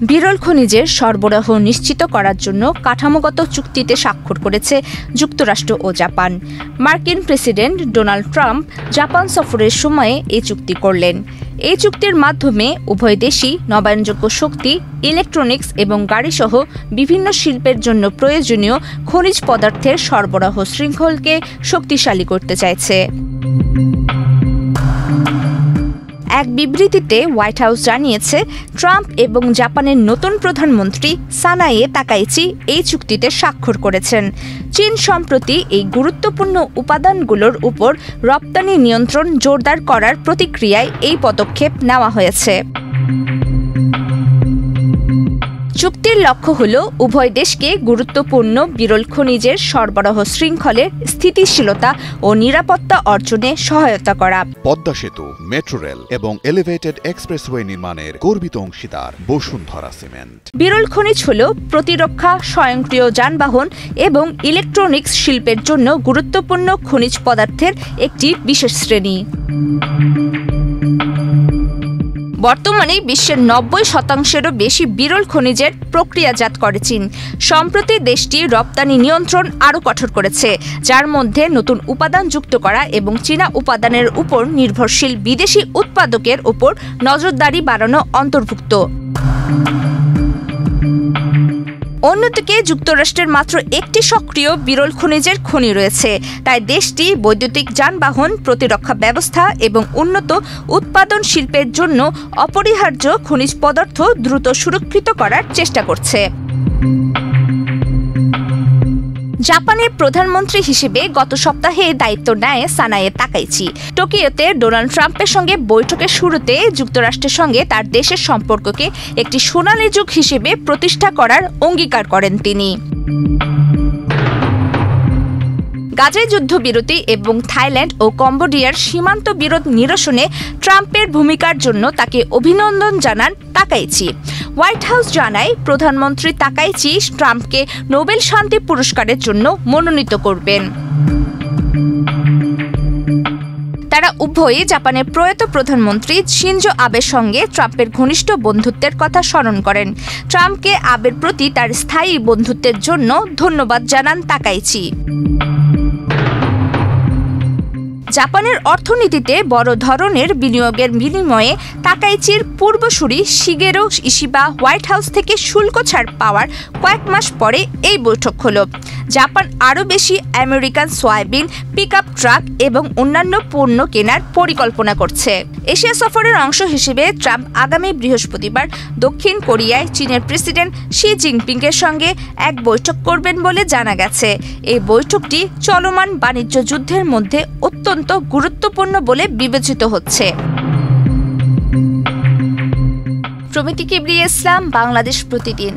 বিরল খনিজের সরবরাহ নিশ্চিত করার জন্য কাঠামোগত চুক্তিতে স্বাক্ষর করেছে যুক্তরাষ্ট্র ও জাপান। মার্কিন প্রেসিডেন্ট ডোনাল্ড ট্রাম্প জাপান সফরের সময়ে এই চুক্তি করলেন। এই চুক্তির মাধ্যমে উভয় দেশই নবায়নযোগ্য শক্তি, ইলেকট্রনিক্স এবং গাড়িসহ বিভিন্ন শিল্পের জন্য প্রয়োজনীয় খনিজ পদার্থের সরবরাহ শৃঙ্খলকে শক্তিশালী করতে চাইছে। এক বিবৃতিতে হোয়াইট হাউস জানিয়েছে, ট্রাম্প এবং জাপানের নতুন প্রধানমন্ত্রী সানায়ে তাকাইচি এই চুক্তিতে স্বাক্ষর করেছেন। চীন সম্প্রতি এই গুরুত্বপূর্ণ উপাদানগুলোর উপর রপ্তানি নিয়ন্ত্রণ জোরদার করার প্রতিক্রিয়ায় এই পদক্ষেপ নেওয়া হয়েছে। চুক্তির লক্ষ্য হল উভয় দেশকে গুরুত্বপূর্ণ বিরল খনিজের সরবরাহ শৃঙ্খলের স্থিতিশীলতা ও নিরাপত্তা অর্জনে সহায়তা করা। পদ্মা সেতু, মেট্রো রেল এবং এলিভেটেড এক্সপ্রেসওয়ে নির্মাণের গর্বিত অংশীদার বসুন্ধরা সিমেন্ট। বিরল খনিজ হল প্রতিরক্ষা, স্বয়ংক্রিয় যানবাহন এবং ইলেকট্রনিক্স শিল্পের জন্য গুরুত্বপূর্ণ খনিজ পদার্থের একটি বিশেষ শ্রেণী। বর্তমানে বিশ্বের ৯০% বেশি বিরল খনিজের প্রক্রিয়াজাত করে চীন। সম্প্রতি দেশটি রপ্তানি নিয়ন্ত্রণ আরও কঠোর করেছে, যার মধ্যে নতুন উপাদান যুক্ত করা এবং চীনা উপাদানের উপর নির্ভরশীল বিদেশি উৎপাদকের উপর নজরদারি বাড়ানো অন্তর্ভুক্ত। অন্যদিকে যুক্তরাষ্ট্রের মাত্র একটি সক্রিয় বিরল খনিজের খনি রয়েছে, তাই দেশটি বৈদ্যুতিক যানবাহন, প্রতিরক্ষা ব্যবস্থা এবং উন্নত উৎপাদন শিল্পের জন্য অপরিহার্য খনিজ পদার্থ দ্রুত সুরক্ষিত করার চেষ্টা করছে। জাপানের প্রধানমন্ত্রী হিসেবে গত সপ্তাহে দায়িত্ব নেয় সানায়ে তাকাইচি। টোকিওতে ডোনাল্ড ট্রাম্পের সঙ্গে বৈঠকের শুরুতে যুক্তরাষ্ট্রের সঙ্গে তার দেশের সম্পর্ককে একটি সোনালী যুগ হিসেবে প্রতিষ্ঠা করার অঙ্গীকার করেন তিনি। গাজায় যুদ্ধবিরতি এবং থাইল্যান্ড ও কম্বোডিয়ার সীমান্ত বিরোধ নিরসনে ট্রাম্পের ভূমিকার জন্য তাকে অভিনন্দন জানান তাকাইচি। হোয়াইট হাউস জানায়, প্রধানমন্ত্রী তাকাইচি ট্রাম্পকে নোবেল শান্তি পুরস্কারের জন্য মনোনীত করবেন। তারা উভয়ই জাপানের প্রয়াত প্রধানমন্ত্রী শিনজো আবের সঙ্গে ট্রাম্পের ঘনিষ্ঠ বন্ধুত্বের কথা স্মরণ করেন। ট্রাম্পকে আবের প্রতি তার স্থায়ী বন্ধুত্বের জন্য ধন্যবাদ জানান তাকাইচি। জাপানের অর্থনীতিতে বড় ধরনের বিনিয়োগের বিনিময়ে তাকাইচির পূর্বসূরি শিগেরো ইশিবা হোয়াইট হাউস থেকে শুল্ক ছাড় পাওয়ার কয়েক মাস পরে এই বৈঠক হলো। জাপান আরও বেশি আমেরিকান সয়াবিন, পিকআপ ট্রাক এবং অন্যান্য পণ্য কেনার পরিকল্পনা করছে। এশিয়া সফরের অংশ হিসেবে ট্রাম্প আগামী বৃহস্পতিবার দক্ষিণ কোরিয়ায় চীনের প্রেসিডেন্ট শি জিনপিংয়ের সঙ্গে এক বৈঠক করবেন বলে জানা গেছে। এই বৈঠকটি চলমান বাণিজ্য যুদ্ধের মধ্যে অত্যন্ত গুরুত্বপূর্ণ বলে বিবেচিত হচ্ছে। প্রমিতি কিবরিয়া ইসলাম, বাংলাদেশ প্রতিদিন।